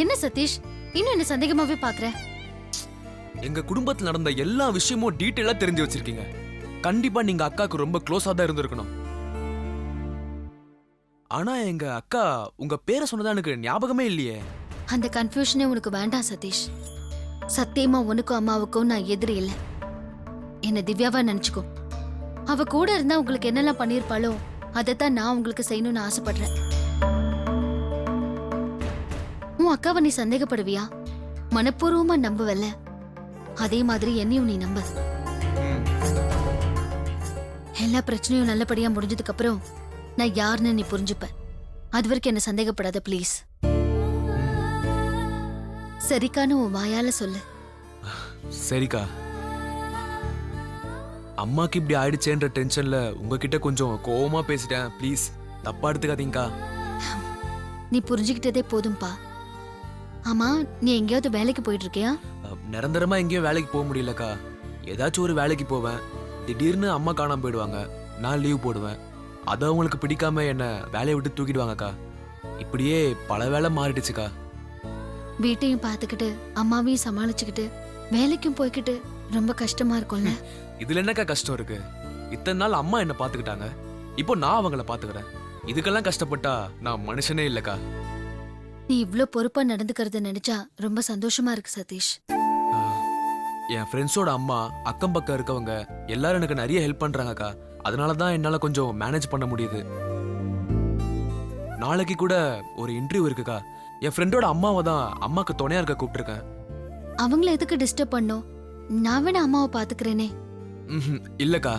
என்ன சதீஷ், இன்னும் என்ன சந்தேகமாவே பாக்குற? எங்க குடும்பத்துல நடந்த எல்லா விஷயமும் டீட்டெயிலா தெரிஞ்சு வச்சிருக்கீங்க. கண்டிப்பா நீங்க அக்காக்கு ரொம்ப க்ளோஸா தான் இருந்திருக்கணும். ஆனா எங்க அக்கா உங்க பேரை சொன்னதா எனக்கு ஞாபகமே இல்லையே. அந்த கன்ஃபியூஷனே உனக்கு வேண்டாம் சதீஷ். சத்தியமா உனக்கும் அம்மாவுக்கும் நான் எதிரி இல்ல. என்ன திவ்யாவா நினைச்சுக்கோ. அவ கூட இருந்தா உங்களுக்கு என்னெல்லாம் பண்ணிருப்பாளோ அதைத்தான் நான் உங்களுக்கு செய்யணும்னு ஆசைப்படுறேன். உன் அக்காவை நீ சந்தேகப்படுவியா? மனப்பூர்வமா நம்புவல்ல, அதே மாதிரி என்னையும் நீ நம்ப. எல்லா பிரச்சனையும் நல்லபடியா முடிஞ்சதுக்கு அப்புறம் நான் யாருன்னு நீ புரிஞ்சுப்ப. அது வரைக்கும் என்ன சந்தேகப்படாத ப்ளீஸ். சரிக்கான்னு உன் வாயால சொல்லு. சரிக்கா. அம்மாக்கு இப்படி ஆயிடுச்சேன்ற டென்ஷன்ல உங்ககிட்ட கொஞ்சம் கோவமா பேசிட்டேன். ப்ளீஸ் தப்பா எடுத்துக்காதீங்கக்கா. நீ புரிஞ்சுக்கிட்டதே போதும்பா. ஆமா, நீ எங்கேயாவது வேலைக்கு போயிட்டு இருக்கியா? நிரந்தரமா எங்கேயும் வேலைக்கு போக முடியலக்கா. ஏதாச்சும் ஒரு வேலைக்கு போவேன். திடீர்னு அம்மா காணாம போயிடுவாங்க. நான் லீவ் போடுவேன். அது அவங்களுக்கு பிடிக்காம என்ன வேலையை விட்டு தூக்கிடுவாங்கக்கா. இப்படியே பல வேலை மாறிடுச்சுக்கா. வீட்டையும் பார்த்துக்கிட்டு அம்மாவையும் சமாளிச்சுக்கிட்டு வேலைக்கும் போய்கிட்டு ரொம்ப கஷ்டமா இருக்கும்ல. இதுல என்னக்கா கஷ்டம் இருக்கு? இத்தனை நாள் அம்மா என்ன பாத்துக்கிட்டாங்க, இப்போ நான் அவங்கள பாத்துக்கிறேன். இதுக்கெல்லாம் கஷ்டப்பட்டா நான் மனுஷனே இல்லக்கா. நீ இவ்ளோ பொறுப்பா நடந்துக்கிறத நினைச்சா ரொம்ப சந்தோஷமா இருக்கு சதீஷ். என் ஃப்ரெண்ட்ஸோட அம்மா, அக்கம் பக்கம் இருக்கவங்க எல்லாரும் எனக்கு நிறைய ஹெல்ப் பண்றாங்கக்கா. அதனாலதான் என்னால கொஞ்சம் மேனேஜ் பண்ண முடியுது. நாளைக்கு கூட ஒரு இன்டர்வியூ இருக்குக்கா. என் ஃப்ரெண்டோட அம்மாவை தான் அம்மாக்கு துணையா இருக்க கூப்பிட்டுருக்கேன். அவங்கள எதுக்கு டிஸ்டர்ப் பண்ணோம்? நான் வேணா அம்மாவை பாத்துக்கிறேனே. இல்லக்கா,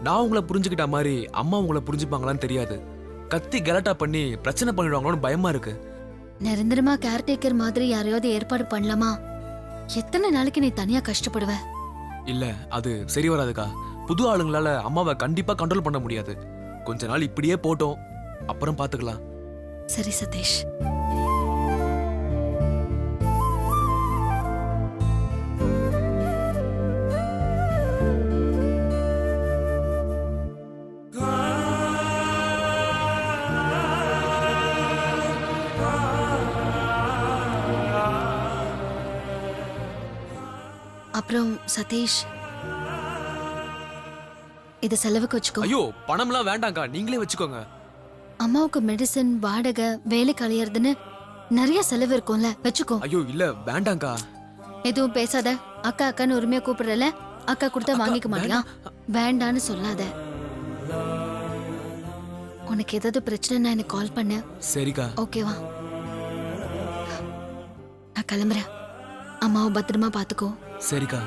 நான் உங்களை புரிஞ்சுக்கிட்ட மாதிரி அம்மா உங்களை புரிஞ்சுப்பாங்களான்னு தெரியாது. கத்தி கலாட்டா பண்ணி பிரச்சனை பண்ணிடுவாங்களோன்னு பயமா இருக்கு. நிரந்தரமா கேர்டேக்கர் மாதிரி யாரையாவது ஏற்பாடு பண்ணலாமா? எத்தனை நாளைக்கு நீ தனியா கஷ்டப்படுவ? இல்ல, அது சரி வராதுக்கா. புது ஆளுங்களால அம்மாவை கண்டிப்பா கண்ட்ரோல் பண்ண முடியாது. கொஞ்ச நாள் இப்படியே போட்டோம், அப்புறம் பாத்துக்கலாம். சரி சதீஷ். அப்புறம் சதீஷ், இத செலவுக்கு வச்சுக்கோ. ஐயோ, பணம்லாம் வேண்டாம்க்கா, நீங்களே வச்சுக்கோங்க. அம்மாவுக்கு மெடிசன், வாடகை, வேலை கழியறதுன்னு நிறைய செலவு இருக்கும்ல, வச்சுக்கோ. ஐயோ இல்ல, வேண்டாம்க்கா. எதுவும் பேசாத. அக்கா அக்கான்னு உரிமையா கூப்பிடுறல, அக்கா கொடுத்தா வாங்கிக்க மாட்டியா? வேண்டான்னு சொல்லாத. உனக்கு ஏதாவது பிரச்சனைனா எனக்கு கால் பண்ணு. சரிக்கா. ஓகேவா? நான் கிளம்புறேன். அம்மாவை பத்திரமா பாத்துக்கோ. சரிக்கா.